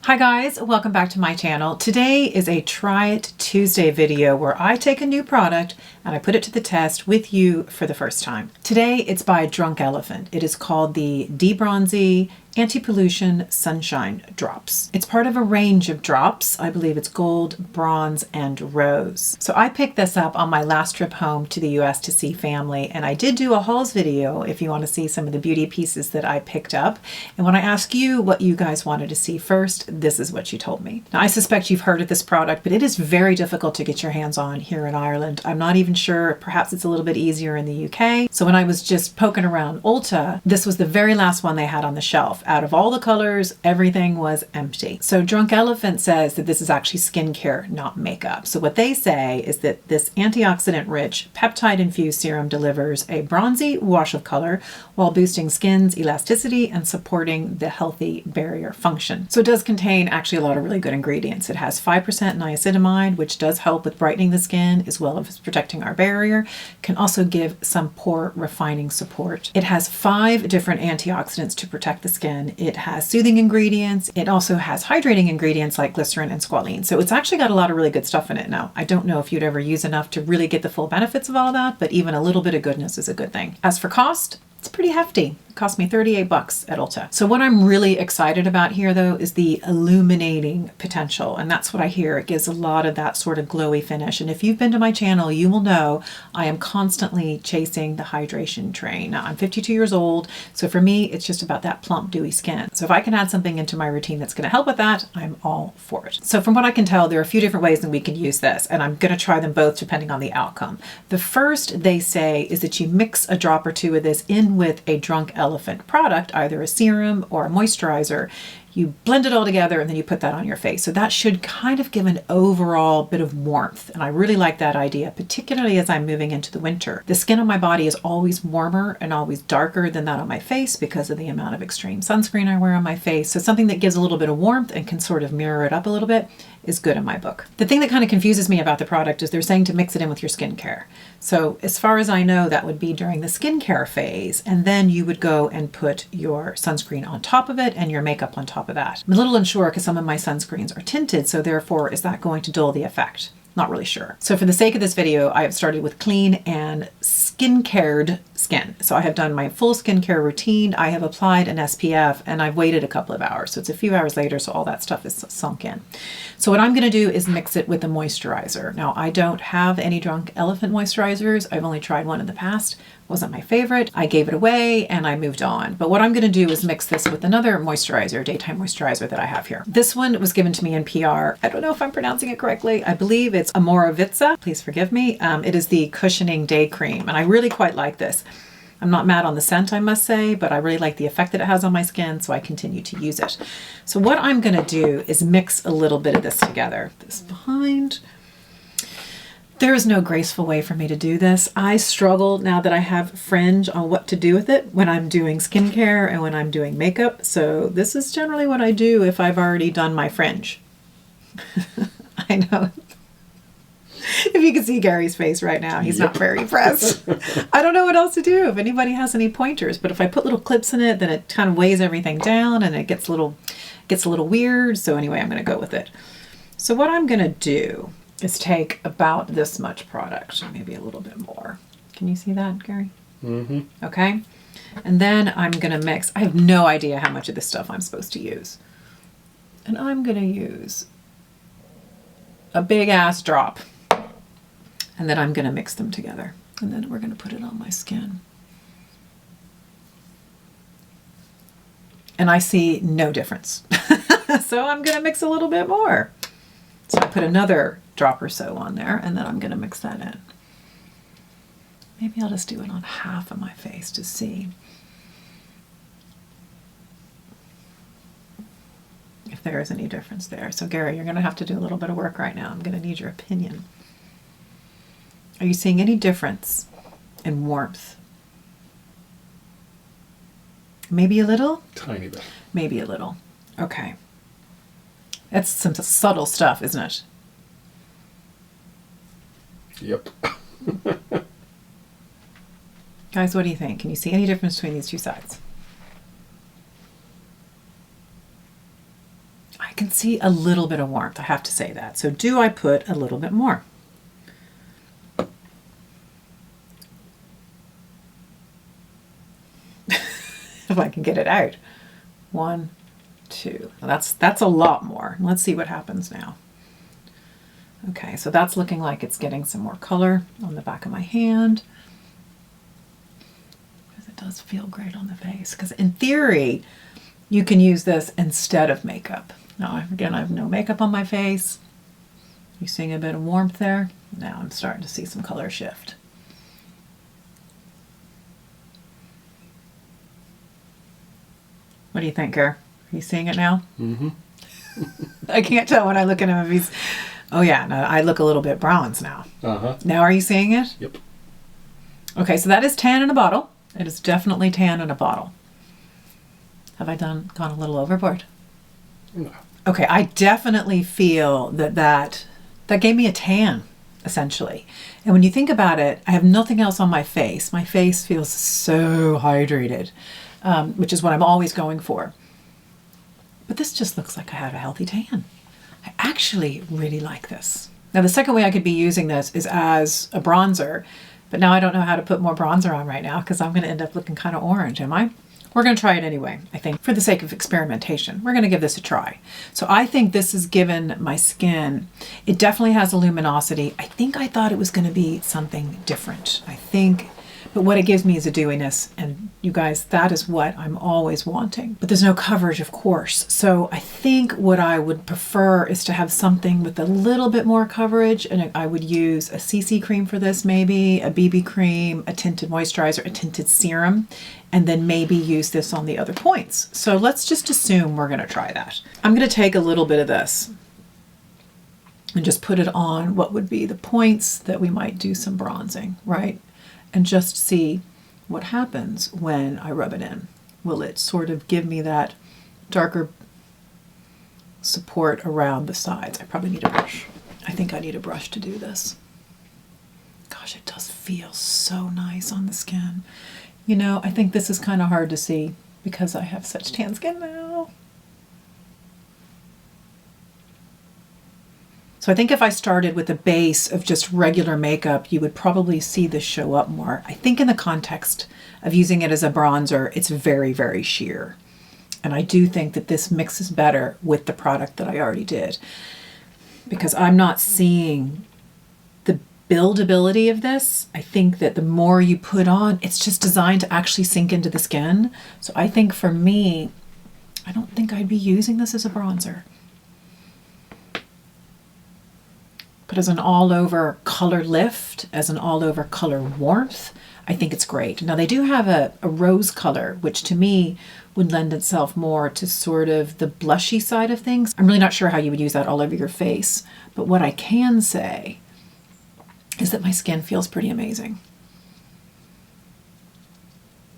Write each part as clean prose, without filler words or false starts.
Hi guys, welcome back to my channel. Today is a Try It Tuesday video where I take a new product and I put it to the test with you for the first time. Today it's by Drunk Elephant. It is called the D-Bronzi Anti-Pollution Sunshine Drops. It's part of a range of drops. I believe it's gold, bronze, and rose. So I picked this up on my last trip home to the US to see family, and I did do a hauls video if you want to see some of the beauty pieces that I picked up. And when I asked you what you guys wanted to see first, this is what you told me. Now I suspect you've heard of this product, but it is very difficult to get your hands on here in Ireland. I'm not even sure, perhaps it's a little bit easier in the UK. So when I was just poking around Ulta, this was the very last one they had on the shelf. Out of all the colors, everything was empty. So Drunk Elephant says that this is actually skincare, not makeup. So what they say is that this antioxidant-rich, peptide-infused serum delivers a bronzy wash of color while boosting skin's elasticity and supporting the healthy barrier function. So it does contain actually a lot of really good ingredients. It has 5% niacinamide, which does help with brightening the skin as well as protecting our barrier. Can also give some pore refining support. It has 5 different antioxidants to protect the skin. It has soothing ingredients. It also has hydrating ingredients like glycerin and squalene. So it's actually got a lot of really good stuff in it now. I don't know if you'd ever use enough to really get the full benefits of all that, but even a little bit of goodness is a good thing. As for cost, it's pretty hefty. It cost me 38 bucks at Ulta. So what I'm really excited about here though is the illuminating potential. And that's what I hear. It gives a lot of that sort of glowy finish. And if you've been to my channel, you will know I am constantly chasing the hydration train. Now I'm 52 years old. So for me, it's just about that plump, dewy skin. So if I can add something into my routine that's going to help with that, I'm all for it. So from what I can tell, there are a few different ways that we can use this. And I'm going to try them both depending on the outcome. The first they say is that you mix a drop or two of this in with a Drunk Elephant product, either a serum or a moisturizer. You blend it all together and then you put that on your face. So that should kind of give an overall bit of warmth. And I really like that idea, particularly as I'm moving into the winter. The skin on my body is always warmer and always darker than that on my face because of the amount of extreme sunscreen I wear on my face. So something that gives a little bit of warmth and can sort of mirror it up a little bit is good in my book. The thing that kind of confuses me about the product is they're saying to mix it in with your skincare. So as far as I know, that would be during the skincare phase. And then you would go and put your sunscreen on top of it and your makeup on top of that. I'm a little unsure because some of my sunscreens are tinted. So therefore, is that going to dull the effect? Not really sure. So for the sake of this video, I have started with clean and skin-cared skin. So I have done my full skincare routine. I have applied an SPF and I've waited a couple of hours. So it's a few hours later, so all that stuff is sunk in. So what I'm going to do is mix it with a moisturizer. Now I don't have any Drunk Elephant moisturizers. I've only tried one in the past. Wasn't my favorite. I gave it away and I moved on. But what I'm going to do is mix this with another moisturizer, daytime moisturizer that I have here. This one was given to me in PR. I don't know if I'm pronouncing it correctly. I believe it's Amoravitsa. Please forgive me. It is the cushioning day cream and I really quite like this. I'm not mad on the scent, I must say, but I really like the effect that it has on my skin, so I continue to use it. So what I'm going to do is mix a little bit of this together. This behind. There is no graceful way for me to do this. I struggle now that I have fringe on what to do with it when I'm doing skincare and when I'm doing makeup. So this is generally what I do if I've already done my fringe. I know. If you can see Gary's face right now, he's not very impressed. I don't know what else to do if anybody has any pointers, but if I put little clips in it, then it kind of weighs everything down and it gets a little weird. So anyway, I'm going to go with it. So what I'm going to do is take about this much product, maybe a little bit more. Can you see that, Gary? Mm-hmm. Okay. And then I'm going to mix. I have no idea how much of this stuff I'm supposed to use. And I'm going to use a big ass drop. And then I'm going to mix them together. And then we're going to put it on my skin. And I see no difference. So I'm going to mix a little bit more. So I put another drop or so on there, and then I'm going to mix that in. Maybe I'll just do it on half of my face to see if there is any difference there. So Gary, you're going to have to do a little bit of work right now. I'm going to need your opinion. Are you seeing any difference in warmth? Maybe a little? Tiny bit. Maybe a little. Okay. That's some subtle stuff, isn't it? Yep. Guys, what do you think? Can you see any difference between these two sides? I I can see a little bit of warmth, I have to say that. So do I put a little bit more? If I can get it out. 1, 2. Now that's a lot more. Let's see what happens now. Okay, so that's looking like it's getting some more color on the back of my hand. Because it does feel great on the face. Because in theory, you can use this instead of makeup. Now, again, I have no makeup on my face. You seeing a bit of warmth there? Now I'm starting to see some color shift. What do you think, Gar? Are you seeing it now? Mm-hmm. I can't tell when I look at him if he's... Oh yeah, no, I look a little bit bronze now. Uh-huh. Now are you seeing it? Yep. Okay, so that is tan in a bottle. It is definitely tan in a bottle. Have I gone a little overboard? No. Okay, I definitely feel that gave me a tan, essentially. And when you think about it, I have nothing else on my face. My face feels so hydrated, which is what I'm always going for. But this just looks like I have a healthy tan. I actually really like this. Now, the second way I could be using this is as a bronzer, but now I don't know how to put more bronzer on right now because I'm going to end up looking kind of orange, am I? We're going to try it anyway, I think, for the sake of experimentation. We're going to give this a try. So I think this has given my skin, it definitely has a luminosity. I think I thought it was going to be something different. But what it gives me is a dewiness, and you guys, that is what I'm always wanting. But there's no coverage, of course. So I think what I would prefer is to have something with a little bit more coverage, and I would use a CC cream for this, maybe a BB cream, a tinted moisturizer, a tinted serum, and then maybe use this on the other points. So let's just assume we're gonna try that. I'm gonna take a little bit of this and just put it on what would be the points that we might do some bronzing, right? And just see what happens when I rub it in. Will it sort of give me that darker support around the sides? I probably need a brush. I think I need a brush to do this. Gosh, it does feel so nice on the skin. You know, I think this is kind of hard to see because I have such tan skin now. So I think if I started with a base of just regular makeup, you would probably see this show up more. I think in the context of using it as a bronzer, it's very, very sheer. And I do think that this mixes better with the product that I already did, because I'm not seeing the buildability of this. I think that the more you put on, it's just designed to actually sink into the skin. So I think for me, I don't think I'd be using this as a bronzer. But as an all-over color lift, as an all-over color warmth, I think it's great. Now they do have a rose color, which to me would lend itself more to sort of the blushy side of things. I'm really not sure how you would use that all over your face, but what I can say is that my skin feels pretty amazing.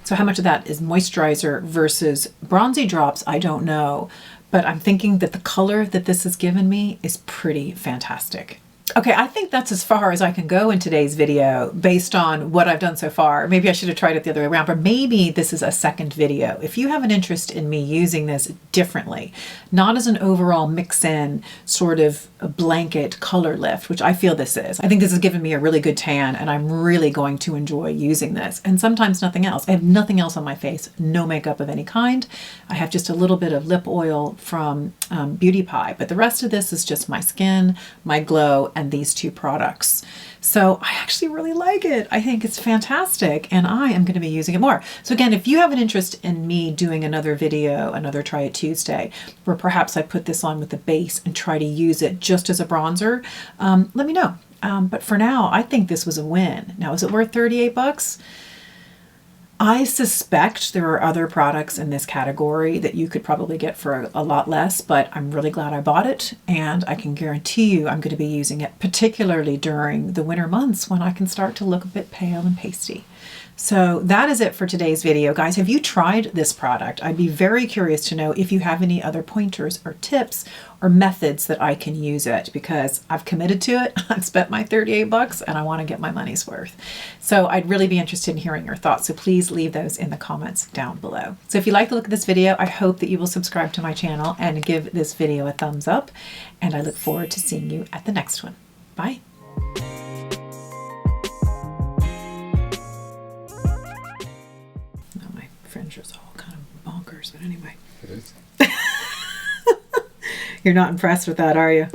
So how much of that is moisturizer versus bronzy drops, I don't know, but I'm thinking that the color that this has given me is pretty fantastic. Okay, I think that's as far as I can go in today's video based on what I've done so far. Maybe I should have tried it the other way around, but maybe this is a second video. If you have an interest in me using this differently, not as an overall mix-in sort of a blanket color lift, which I feel this is. I think this has given me a really good tan and I'm really going to enjoy using this. And sometimes nothing else. I have nothing else on my face, no makeup of any kind. I have just a little bit of lip oil from Beauty Pie, but the rest of this is just my skin, my glow, and these two products. So I actually really like it. I think it's fantastic and I am going to be using it more. So again, if you have an interest in me doing another video, another Try It Tuesday, where perhaps I put this on with the base and try to use it just as a bronzer, let me know. But for now, I think this was a win. Now, is it worth 38 bucks? I suspect there are other products in this category that you could probably get for a lot less, but I'm really glad I bought it, and I can guarantee you I'm going to be using it, particularly during the winter months when I can start to look a bit pale and pasty. So that is it for today's video. Guys, have you tried this product? I'd be very curious to know if you have any other pointers or tips or methods that I can use it, because I've committed to it. I've spent my 38 bucks and I want to get my money's worth. So I'd really be interested in hearing your thoughts. So please leave those in the comments down below. So if you like the look of this video, I hope that you will subscribe to my channel and give this video a thumbs up. And I look forward to seeing you at the next one. Bye. My fringe is all kind of bonkers, but anyway. It is. You're not impressed with that, are you?